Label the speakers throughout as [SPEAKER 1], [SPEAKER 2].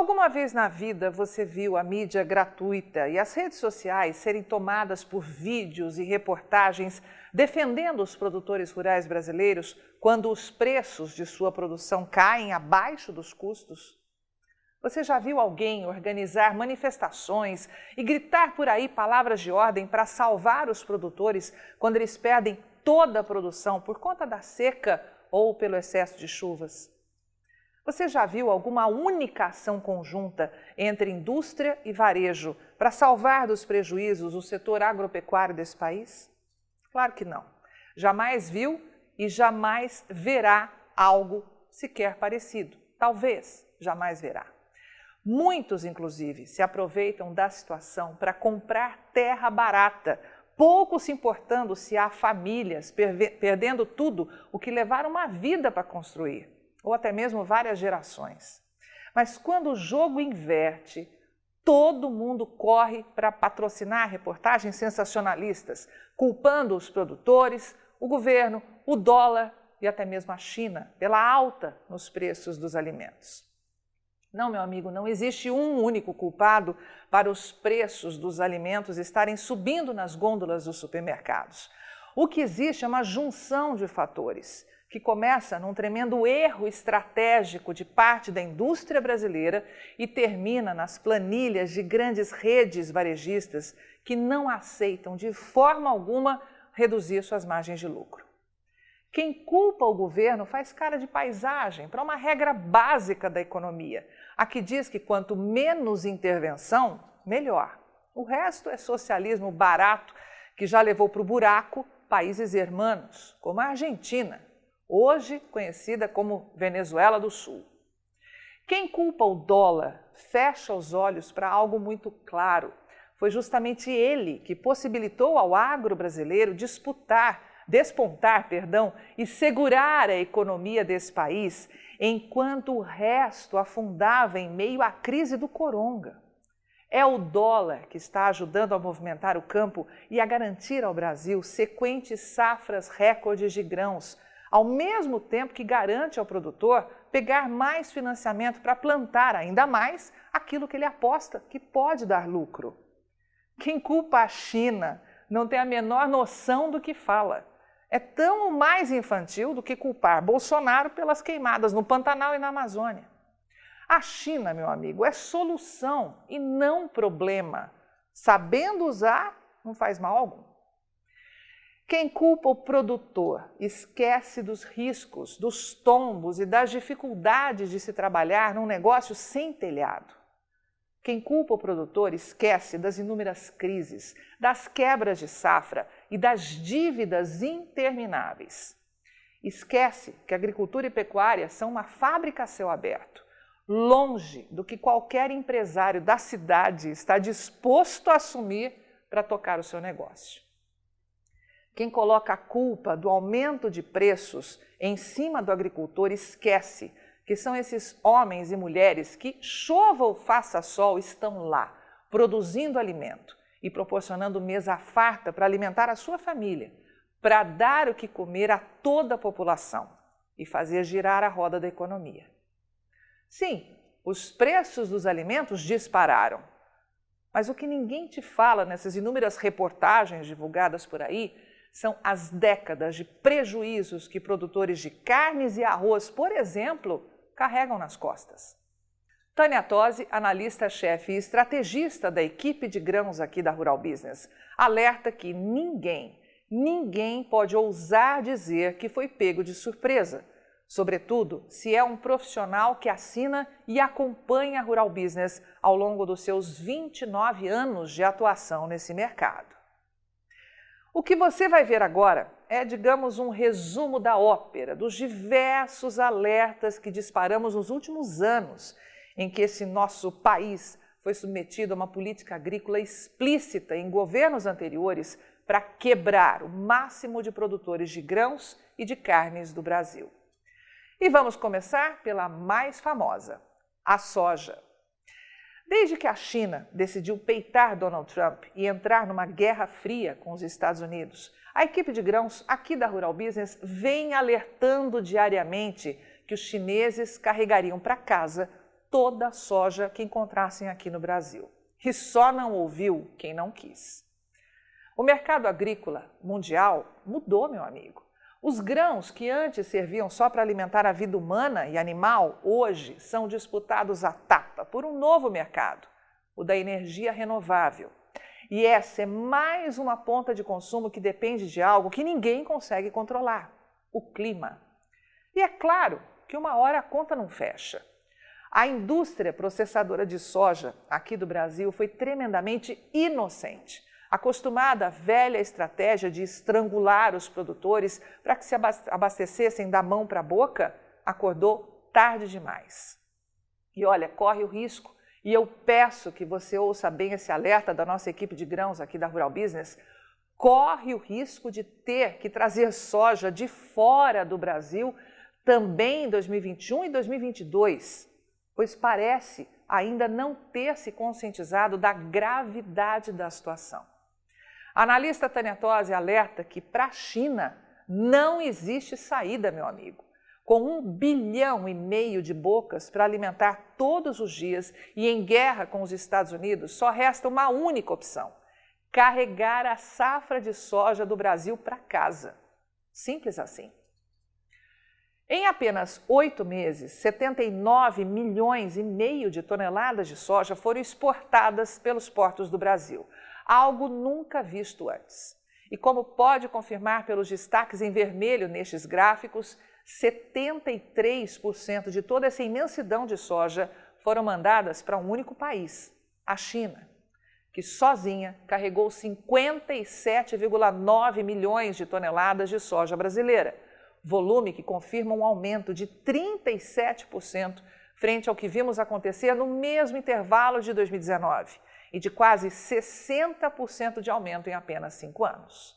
[SPEAKER 1] Alguma vez na vida você viu a mídia gratuita e as redes sociais serem tomadas por vídeos e reportagens defendendo os produtores rurais brasileiros quando os preços de sua produção caem abaixo dos custos? Você já viu alguém organizar manifestações e gritar por aí palavras de ordem para salvar os produtores quando eles perdem toda a produção por conta da seca ou pelo excesso de chuvas? Você já viu alguma única ação conjunta entre indústria e varejo para salvar dos prejuízos o setor agropecuário desse país? Claro que não. Jamais viu e jamais verá algo sequer parecido. Talvez jamais verá. Muitos, inclusive, se aproveitam da situação para comprar terra barata, pouco se importando se há famílias perdendo tudo o que levaram uma vida para construir, ou até mesmo várias gerações. Mas quando o jogo inverte, todo mundo corre para patrocinar reportagens sensacionalistas, culpando os produtores, o governo, o dólar e até mesmo a China pela alta nos preços dos alimentos. Não, meu amigo, não existe um único culpado para os preços dos alimentos estarem subindo nas gôndolas dos supermercados. O que existe é uma junção de fatores, que começa num tremendo erro estratégico de parte da indústria brasileira e termina nas planilhas de grandes redes varejistas que não aceitam de forma alguma reduzir suas margens de lucro. Quem culpa o governo faz cara de paisagem para uma regra básica da economia, a que diz que quanto menos intervenção, melhor. O resto é socialismo barato que já levou para o buraco países hermanos, como a Argentina, hoje conhecida como Venezuela do Sul. Quem culpa o dólar fecha os olhos para algo muito claro. Foi justamente ele que possibilitou ao agro brasileiro despontar e segurar a economia desse país, enquanto o resto afundava em meio à crise do coronga. É o dólar que está ajudando a movimentar o campo e a garantir ao Brasil sequentes safras recordes de grãos, ao mesmo tempo que garante ao produtor pegar mais financiamento para plantar ainda mais aquilo que ele aposta que pode dar lucro. Quem culpa a China não tem a menor noção do que fala. É tão mais infantil do que culpar Bolsonaro pelas queimadas no Pantanal e na Amazônia. A China, meu amigo, é solução e não problema. Sabendo usar, não faz mal algum. Quem culpa o produtor esquece dos riscos, dos tombos e das dificuldades de se trabalhar num negócio sem telhado. Quem culpa o produtor esquece das inúmeras crises, das quebras de safra e das dívidas intermináveis. Esquece que agricultura e pecuária são uma fábrica a céu aberto, longe do que qualquer empresário da cidade está disposto a assumir para tocar o seu negócio. Quem coloca a culpa do aumento de preços em cima do agricultor esquece que são esses homens e mulheres que, chova ou faça sol, estão lá, produzindo alimento e proporcionando mesa farta para alimentar a sua família, para dar o que comer a toda a população e fazer girar a roda da economia. Sim, os preços dos alimentos dispararam, mas o que ninguém te fala nessas inúmeras reportagens divulgadas por aí são as décadas de prejuízos que produtores de carnes e arroz, por exemplo, carregam nas costas. Tânia Tosi, analista-chefe e estrategista da equipe de grãos aqui da Rural Business, alerta que ninguém pode ousar dizer que foi pego de surpresa, sobretudo se é um profissional que assina e acompanha a Rural Business ao longo dos seus 29 anos de atuação nesse mercado. O que você vai ver agora é, digamos, um resumo da ópera, dos diversos alertas que disparamos nos últimos anos em que esse nosso país foi submetido a uma política agrícola explícita em governos anteriores para quebrar o máximo de produtores de grãos e de carnes do Brasil. E vamos começar pela mais famosa, a soja. Desde que a China decidiu peitar Donald Trump e entrar numa guerra fria com os Estados Unidos, a equipe de grãos aqui da Rural Business vem alertando diariamente que os chineses carregariam para casa toda a soja que encontrassem aqui no Brasil. E só não ouviu quem não quis. O mercado agrícola mundial mudou, meu amigo. Os grãos que antes serviam só para alimentar a vida humana e animal, hoje são disputados à tapa por um novo mercado, o da energia renovável. E essa é mais uma ponta de consumo que depende de algo que ninguém consegue controlar, o clima. E é claro que uma hora a conta não fecha. A indústria processadora de soja aqui do Brasil foi tremendamente inocente, acostumada à velha estratégia de estrangular os produtores para que se abastecessem da mão para a boca, acordou tarde demais. E olha, corre o risco, e eu peço que você ouça bem esse alerta da nossa equipe de grãos aqui da Rural Business, corre o risco de ter que trazer soja de fora do Brasil também em 2021 e 2022, pois parece ainda não ter se conscientizado da gravidade da situação. A analista Tânia Tosi alerta que para a China não existe saída, meu amigo. Com 1,5 bilhão de bocas para alimentar todos os dias e em guerra com os Estados Unidos, só resta uma única opção: carregar a safra de soja do Brasil para casa. Simples assim. Em apenas 8 meses, 79,5 milhões de toneladas de soja foram exportadas pelos portos do Brasil, algo nunca visto antes. E como pode confirmar pelos destaques em vermelho nestes gráficos, 73% de toda essa imensidão de soja foram mandadas para um único país, a China, que sozinha carregou 57,9 milhões de toneladas de soja brasileira, volume que confirma um aumento de 37% frente ao que vimos acontecer no mesmo intervalo de 2019 e de quase 60% de aumento em apenas 5 anos.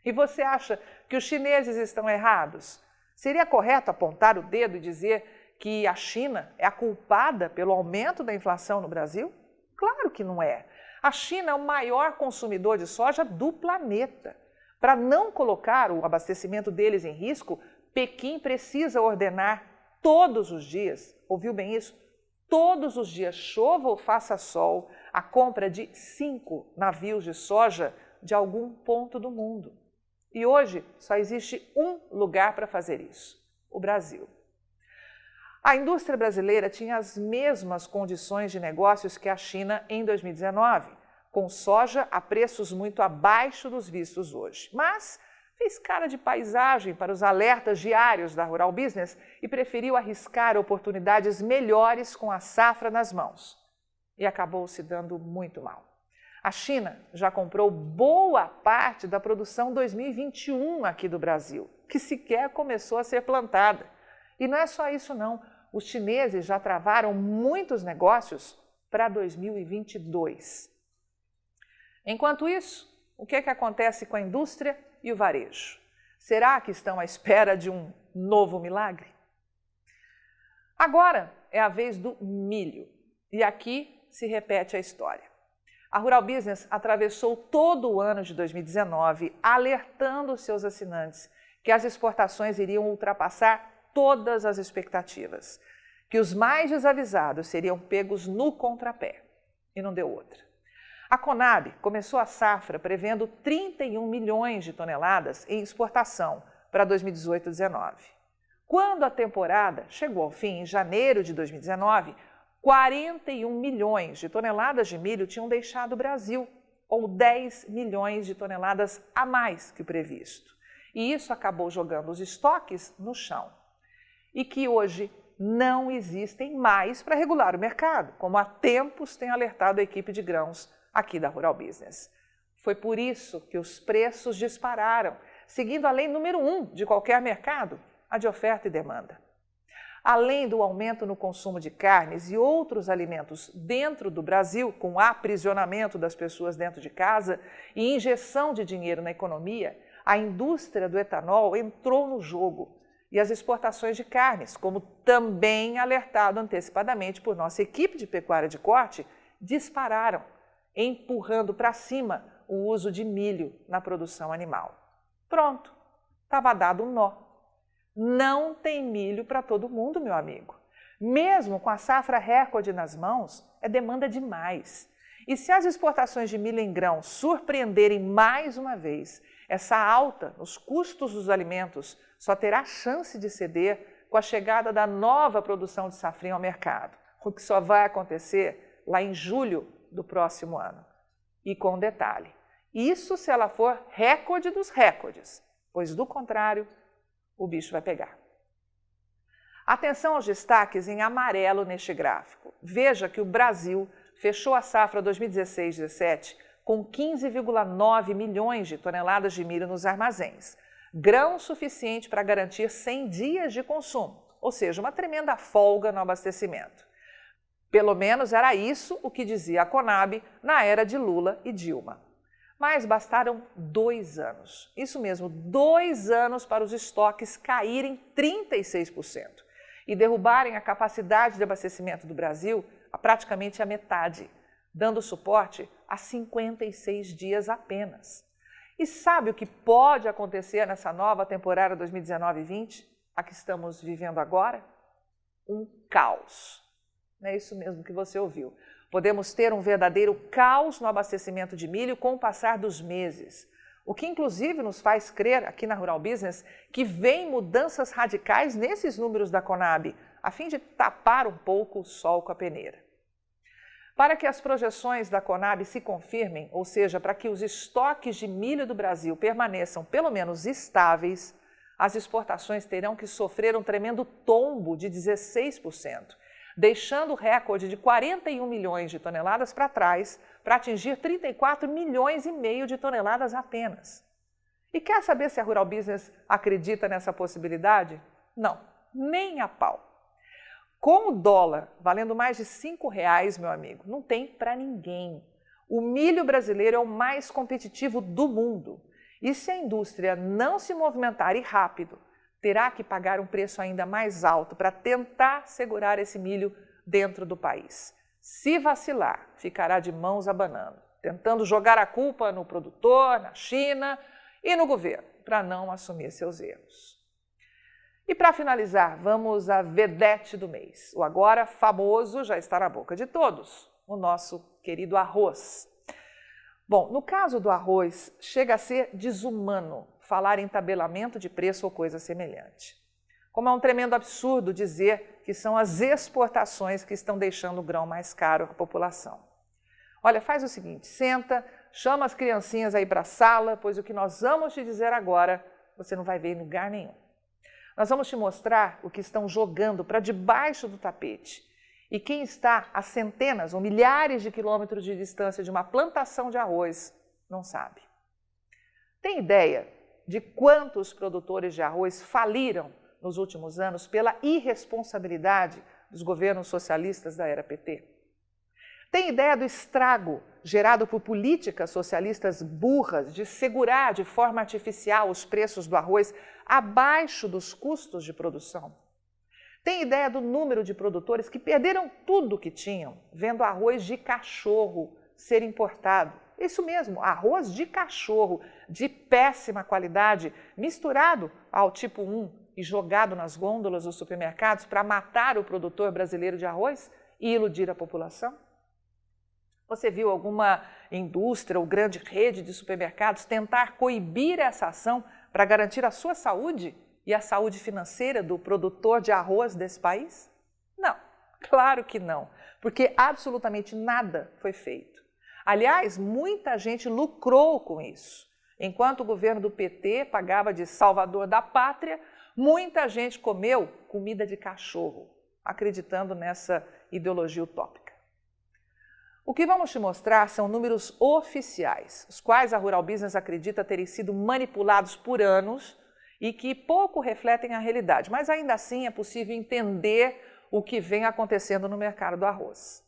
[SPEAKER 1] E você acha que os chineses estão errados? Seria correto apontar o dedo e dizer que a China é a culpada pelo aumento da inflação no Brasil? Claro que não é. A China é o maior consumidor de soja do planeta. Para não colocar o abastecimento deles em risco, Pequim precisa ordenar todos os dias, ouviu bem isso? Todos os dias, chova ou faça sol, a compra de 5 navios de soja de algum ponto do mundo. E hoje só existe um lugar para fazer isso: o Brasil. A indústria brasileira tinha as mesmas condições de negócios que a China em 2019, com soja a preços muito abaixo dos vistos hoje. Mas fez cara de paisagem para os alertas diários da Rural Business e preferiu arriscar oportunidades melhores com a safra nas mãos. E acabou se dando muito mal. A China já comprou boa parte da produção 2021 aqui do Brasil, que sequer começou a ser plantada. E não é só isso não, os chineses já travaram muitos negócios para 2022. Enquanto isso, o que acontece com a indústria e o varejo? Será que estão à espera de um novo milagre? Agora é a vez do milho, e aqui se repete a história. A Rural Business atravessou todo o ano de 2019 alertando seus assinantes que as exportações iriam ultrapassar todas as expectativas, que os mais desavisados seriam pegos no contrapé. E não deu outra. A Conab começou a safra prevendo 31 milhões de toneladas em exportação para 2018-19. Quando a temporada chegou ao fim, em janeiro de 2019, 41 milhões de toneladas de milho tinham deixado o Brasil, ou 10 milhões de toneladas a mais que o previsto. E isso acabou jogando os estoques no chão. E que hoje não existem mais para regular o mercado, como há tempos tem alertado a equipe de grãos aqui da Rural Business. Foi por isso que os preços dispararam, seguindo a lei número 1 de qualquer mercado, a de oferta e demanda. Além do aumento no consumo de carnes e outros alimentos dentro do Brasil, com o aprisionamento das pessoas dentro de casa e injeção de dinheiro na economia, a indústria do etanol entrou no jogo e as exportações de carnes, como também alertado antecipadamente por nossa equipe de pecuária de corte, dispararam, empurrando para cima o uso de milho na produção animal. Pronto, estava dado um nó. Não tem milho para todo mundo, meu amigo. Mesmo com a safra recorde nas mãos, é demanda demais. E se as exportações de milho em grão surpreenderem mais uma vez, essa alta nos custos dos alimentos só terá chance de ceder com a chegada da nova produção de safrinha ao mercado, o que só vai acontecer lá em julho do próximo ano. E com um detalhe, isso se ela for recorde dos recordes, pois do contrário, o bicho vai pegar. Atenção aos destaques em amarelo neste gráfico. Veja que o Brasil fechou a safra 2016-17 com 15,9 milhões de toneladas de milho nos armazéns, grão suficiente para garantir 100 dias de consumo, ou seja, uma tremenda folga no abastecimento. Pelo menos era isso o que dizia a Conab na era de Lula e Dilma. Mas bastaram 2 anos, isso mesmo, 2 anos para os estoques caírem 36% e derrubarem a capacidade de abastecimento do Brasil a praticamente a metade, dando suporte a 56 dias apenas. E sabe o que pode acontecer nessa nova temporada 2019-20, a que estamos vivendo agora? Um caos. É isso mesmo que você ouviu. Podemos ter um verdadeiro caos no abastecimento de milho com o passar dos meses, o que inclusive nos faz crer aqui na Rural Business que vem mudanças radicais nesses números da Conab, a fim de tapar um pouco o sol com a peneira. Para que as projeções da Conab se confirmem, ou seja, para que os estoques de milho do Brasil permaneçam pelo menos estáveis, as exportações terão que sofrer um tremendo tombo de 16%, deixando o recorde de 41 milhões de toneladas para trás, para atingir 34 milhões e meio de toneladas apenas. E quer saber se a Rural Business acredita nessa possibilidade? Não, nem a pau. Com o dólar valendo mais de R$5, meu amigo, não tem para ninguém. O milho brasileiro é o mais competitivo do mundo. E se a indústria não se movimentar e rápido, terá que pagar um preço ainda mais alto para tentar segurar esse milho dentro do país. Se vacilar, ficará de mãos abanando, tentando jogar a culpa no produtor, na China e no governo, para não assumir seus erros. E para finalizar, vamos à vedete do mês. O agora famoso já está na boca de todos, o nosso querido arroz. Bom, no caso do arroz, chega a ser desumano falar em tabelamento de preço ou coisa semelhante. Como é um tremendo absurdo dizer que são as exportações que estão deixando o grão mais caro à população. Olha, faz o seguinte, senta, chama as criancinhas aí para a sala, pois o que nós vamos te dizer agora, você não vai ver em lugar nenhum. Nós vamos te mostrar o que estão jogando para debaixo do tapete. E quem está a centenas ou milhares de quilômetros de distância de uma plantação de arroz não sabe. Tem ideia de quantos produtores de arroz faliram nos últimos anos pela irresponsabilidade dos governos socialistas da era PT? Tem ideia do estrago gerado por políticas socialistas burras de segurar de forma artificial os preços do arroz abaixo dos custos de produção? Tem ideia do número de produtores que perderam tudo o que tinham, vendo arroz de cachorro ser importado? Isso mesmo, arroz de cachorro, de péssima qualidade, misturado ao tipo 1 e jogado nas gôndolas dos supermercados para matar o produtor brasileiro de arroz e iludir a população? Você viu alguma indústria ou grande rede de supermercados tentar coibir essa ação para garantir a sua saúde e a saúde financeira do produtor de arroz desse país? Não, claro que não, porque absolutamente nada foi feito. Aliás, muita gente lucrou com isso. Enquanto o governo do PT pagava de salvador da pátria, muita gente comeu comida de cachorro, acreditando nessa ideologia utópica. O que vamos te mostrar são números oficiais, os quais a Rural Business acredita terem sido manipulados por anos e que pouco refletem a realidade, mas ainda assim é possível entender o que vem acontecendo no mercado do arroz.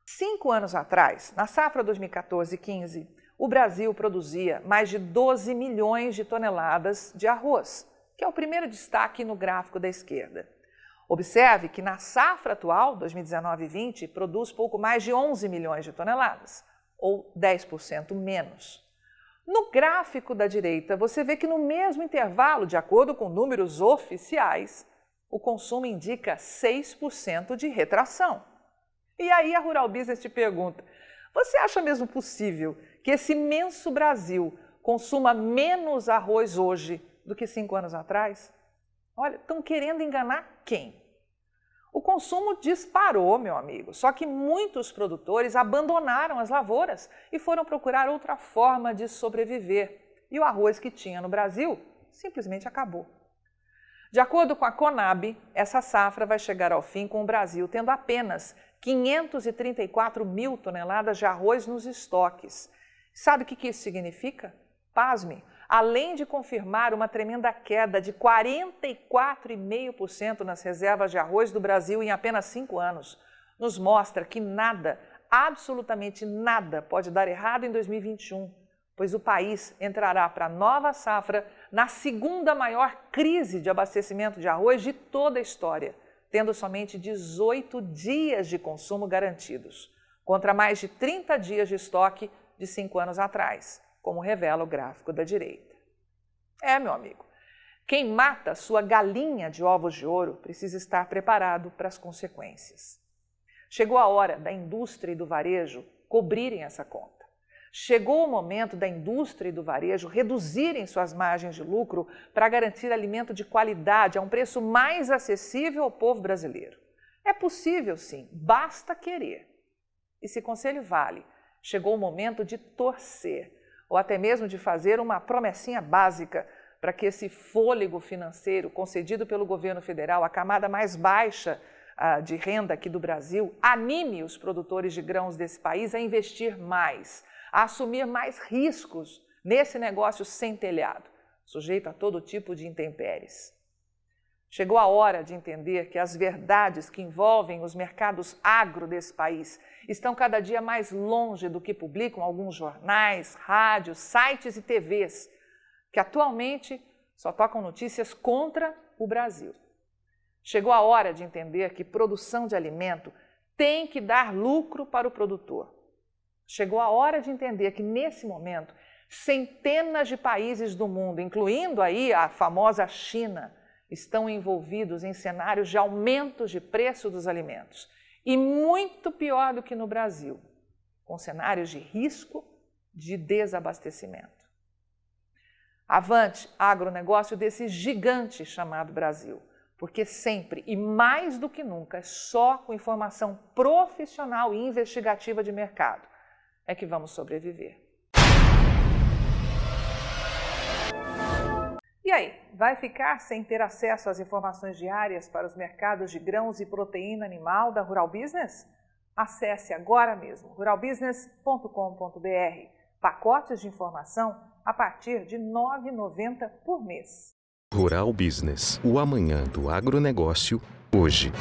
[SPEAKER 1] 5 anos atrás, na safra 2014-15, o Brasil produzia mais de 12 milhões de toneladas de arroz, que é o primeiro destaque no gráfico da esquerda. Observe que na safra atual, 2019-20, produz pouco mais de 11 milhões de toneladas, ou 10% menos. No gráfico da direita, você vê que no mesmo intervalo, de acordo com números oficiais, O consumo indica 6% de retração. E aí a Rural Business te pergunta, você acha mesmo possível que esse imenso Brasil consuma menos arroz hoje do que 5 anos atrás? Olha, estão querendo enganar quem? O consumo disparou, meu amigo, só que muitos produtores abandonaram as lavouras e foram procurar outra forma de sobreviver. E o arroz que tinha no Brasil simplesmente acabou. De acordo com a Conab, essa safra vai chegar ao fim com o Brasil tendo apenas 534 mil toneladas de arroz nos estoques. Sabe o que isso significa? Pasme! Além de confirmar uma tremenda queda de 44,5% nas reservas de arroz do Brasil em apenas 5 anos, nos mostra que nada, absolutamente nada, pode dar errado em 2021, pois o país entrará para a nova safra na segunda maior crise de abastecimento de arroz de toda a história, tendo somente 18 dias de consumo garantidos, contra mais de 30 dias de estoque de 5 anos atrás, como revela o gráfico da direita. Meu amigo, quem mata sua galinha de ovos de ouro precisa estar preparado para as consequências. Chegou a hora da indústria e do varejo cobrirem essa conta. Chegou o momento da indústria e do varejo reduzirem suas margens de lucro para garantir alimento de qualidade a um preço mais acessível ao povo brasileiro. É possível sim, basta querer. E se conselho vale, chegou o momento de torcer, ou até mesmo de fazer uma promessinha básica para que esse fôlego financeiro concedido pelo governo federal à camada mais baixa de renda aqui do Brasil anime os produtores de grãos desse país a investir mais, a assumir mais riscos nesse negócio sem telhado, sujeito a todo tipo de intempéries. Chegou a hora de entender que as verdades que envolvem os mercados agro desse país estão cada dia mais longe do que publicam alguns jornais, rádios, sites e TVs, que atualmente só tocam notícias contra o Brasil. Chegou a hora de entender que produção de alimento tem que dar lucro para o produtor. Chegou a hora de entender que, nesse momento, centenas de países do mundo, incluindo aí a famosa China, estão envolvidos em cenários de aumentos de preço dos alimentos. E muito pior do que no Brasil, com cenários de risco de desabastecimento. Avante, agronegócio desse gigante chamado Brasil, porque sempre e mais do que nunca, só com informação profissional e investigativa de mercado é que vamos sobreviver. E aí, vai ficar sem ter acesso às informações diárias para os mercados de grãos e proteína animal da Rural Business? Acesse agora mesmo ruralbusiness.com.br. Pacotes de informação a partir de R$ 9,90 por mês.
[SPEAKER 2] Rural Business, o amanhã do agronegócio, hoje.